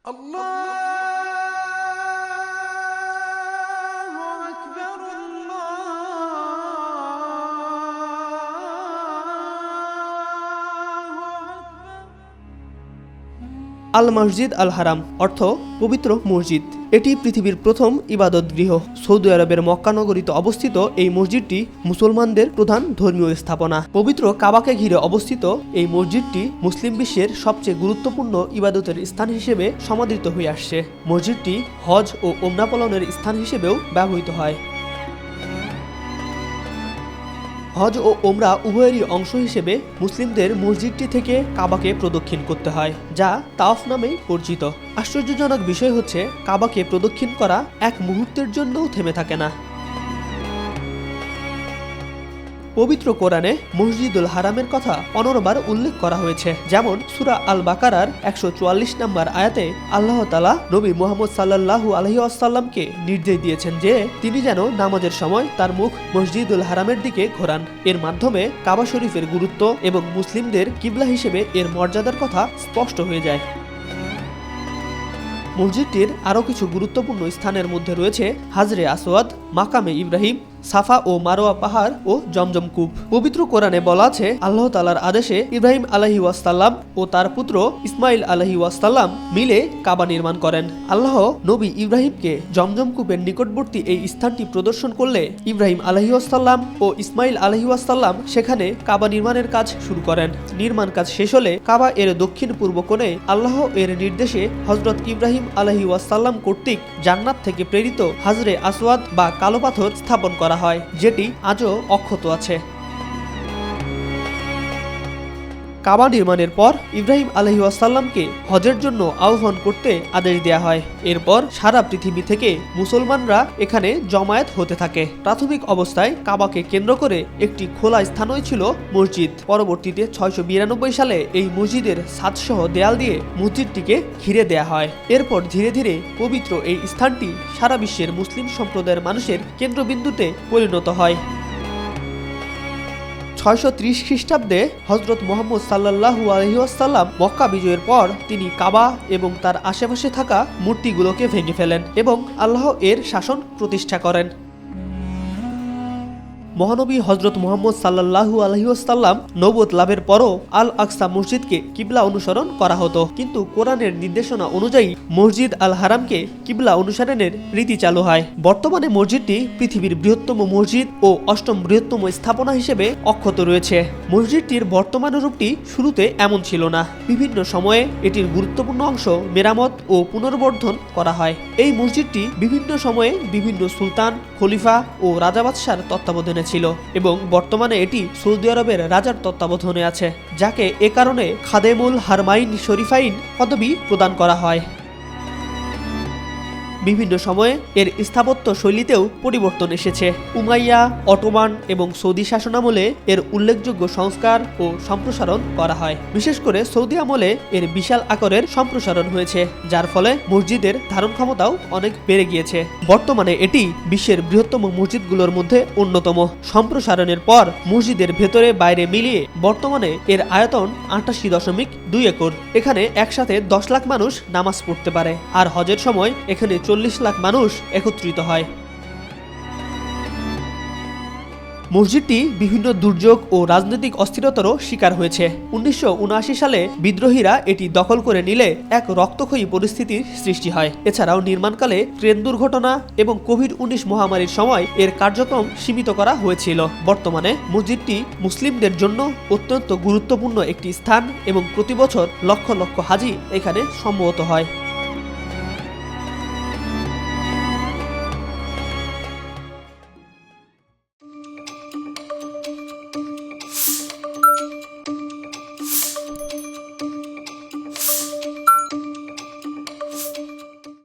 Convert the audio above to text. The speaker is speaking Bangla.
আল মসজিদ আল হারাম অর্থ পবিত্র মসজিদ। এটি পৃথিবীর প্রথম ইবাদত গৃহ। সৌদি আরবের মক্কা নগরীতে অবস্থিত এই মসজিদটি মুসলমানদের প্রধান ধর্মীয় স্থাপনা। পবিত্র কাবাকে ঘিরে অবস্থিত এই মসজিদটি মুসলিম বিশ্বের সবচেয়ে গুরুত্বপূর্ণ ইবাদতের স্থান হিসেবে সমাদৃত হয়ে আসছে। মসজিদটি হজ ও ওমরা পালনের স্থান হিসেবেও ব্যবহৃত হয়। হজ ও ওমরা উভয়েরই অংশ হিসেবে মুসলিমদের মসজিদটি থেকে কাবাকে প্রদক্ষিণ করতে হয়, যা তাওয়াফ নামেই পরিচিত। আশ্চর্যজনক বিষয় হচ্ছে, কাবাকে প্রদক্ষিণ করা এক মুহূর্তের জন্যও থেমে থাকে না। পবিত্র কোরআনে মসজিদুল হারামের কথা 15 বার উল্লেখ করা হয়েছে। যেমন সূরা আল বাকারার 144 নম্বর আয়াতে আল্লাহ তাআলা নবী মুহাম্মদ সাল্লাল্লাহু আলাইহি ওয়াসাল্লামকে নির্দেশ দিয়েছেন যে তিনি যেন নামাজের সময় তার মুখ মসজিদুল হারামের দিকে ঘোরান। এর মাধ্যমে কাবা শরীফের গুরুত্ব এবং মুসলিমদের কিবলা হিসেবে এর মর্যাদার কথা স্পষ্ট হয়ে যায়। মসজিদটির আরও কিছু গুরুত্বপূর্ণ স্থানের মধ্যে রয়েছে হাজরে আসওয়াদ, মাকামে ইব্রাহিম, সাফা ও মারোয়া পাহাড় ও জমজম কূপ। পবিত্র কোরআনে বলা আছে, আল্লাহ তাআলার আদেশে ইব্রাহিম আলাইহি ওয়াসাল্লাম ও তার পুত্র ইসমাইল আলাইহি ওয়াসাল্লাম মিলে কাবা নির্মাণ করেন। আল্লাহ নবী ইব্রাহিমকে জমজম কূপের নিকটবর্তী এই স্থানটি প্রদর্শন করলে ইব্রাহিম আলাইহি ওয়াসাল্লাম ও ইসমাইল আলাইহি ওয়াসাল্লাম সেখানে কাবা নির্মাণের কাজ শুরু করেন। নির্মাণ কাজ শেষ হলে কাবা এর দক্ষিণ পূর্ব কোণে আল্লাহ এর নির্দেশে হযরত ইব্রাহিম আলাইহি ওয়াসাল্লাম কর্তৃক জান্নাত থেকে প্রেরিত হাজরে আসওয়াদ বা কালো পাথর স্থাপন করা হয়, যেটি আজও অক্ষত আছে। কাবা নির্মাণের পর ইব্রাহিম আলাইহি ওয়াসাল্লামকে হজের জন্য আহ্বান করতে আদেশ দেয়া হয়। এরপর সারা পৃথিবী থেকে মুসলমানরা এখানে জমায়েত হতে থাকে। প্রাথমিক অবস্থায় কাবাকে কেন্দ্র করে একটি খোলা স্থানই ছিল মসজিদ। পরবর্তীতে 692 সালে এই মসজিদের ছাদসহ দেয়াল দিয়ে মসজিদটিকে ঘিরে দেয়া হয়। এরপর ধীরে ধীরে পবিত্র এই স্থানটি সারা বিশ্বের মুসলিম সম্প্রদায়ের মানুষের কেন্দ্রবিন্দুতে পরিণত হয়। 630 খ্রিস্টাব্দে হযরত মুহাম্মদ সাল্লাল্লাহু আলাইহি ওয়াসাল্লাম মক্কা বিজয়ের পর তিনি কাবা এবং তার আশেপাশে থাকা মূর্তিগুলোকে ভেঙে ফেলেন এবং আল্লাহ এর শাসন প্রতিষ্ঠা করেন। মহানবী হযরত মুহাম্মদ সাল্লাল্লাহু আলাইহি ওয়াসাল্লাম নবুয়ত লাভের পরও আল আকসা মসজিদকে কিবলা অনুসরণ করা হতো, কিন্তু কোরআনের নির্দেশনা অনুযায়ী মসজিদ আল হারামকে কিবলা অনুসরণের রীতি চালু হয়। বর্তমানে মসজিদটি পৃথিবীর বৃহত্তম মসজিদ ও 8ম বৃহত্তম স্থাপনা হিসেবে অক্ষত রয়েছে। মসজিদটির বর্তমান রূপটি শুরুতে এমন ছিল না। বিভিন্ন সময়ে এটির গুরুত্বপূর্ণ অংশ মেরামত ও পুনর্বর্ধন করা হয়। এই মসজিদটি বিভিন্ন সময়ে বিভিন্ন সুলতান, খলিফা ও রাজা বাদশার তত্ত্বাবধানে ছিল এবং বর্তমানে এটি সৌদি আরবের রাজার তত্ত্বাবধানে আছে, যাকে এ কারণে খাদেমুল হারমাইন শরীফাইন পদবি প্রদান করা হয়। বিভিন্ন সময়ে এর স্থাপত্য শৈলীতেও পরিবর্তন এসেছে। উমাইয়া, অটোমান এবং সৌদি শাসনামলে এর উল্লেখযোগ্য সংস্কার ও সম্প্রসারণ করা হয়। বিশেষ করে সৌদি আমলে এর বিশাল আকারের সম্প্রসারণ হয়েছে, যার ফলে মসজিদের ধারণ ক্ষমতাও অনেক বেড়ে গিয়েছে। বর্তমানে এটি বিশ্বের বৃহত্তম মসজিদগুলোর মধ্যে অন্যতম। সম্প্রসারণের পর মসজিদের ভেতরে বাইরে মিলিয়ে বর্তমানে এর আয়তন 88.2 একর। এখানে একসাথে 10 লাখ মানুষ নামাজ পড়তে পারে, আর হজের সময় এখানে 40 লাখ মানুষ একত্রিত হয়। মসজিদটি বিভিন্ন দুর্যোগ ও রাজনৈতিক অস্থিরতারও শিকার হয়েছে। 1979 সালে বিদ্রোহীরা এটি দখল করে নিলে এক রক্তক্ষয়ী পরিস্থিতির সৃষ্টি হয়। এছাড়াও নির্মাণকালে ট্রেন দুর্ঘটনা এবং কোভিড-19 মহামারীর সময় এর কার্যক্রম সীমিত করা হয়েছিল। বর্তমানে মসজিদটি মুসলিমদের জন্য অত্যন্ত গুরুত্বপূর্ণ একটি স্থান এবং প্রতি বছর লক্ষ লক্ষ হাজি এখানে সমবেত হয়।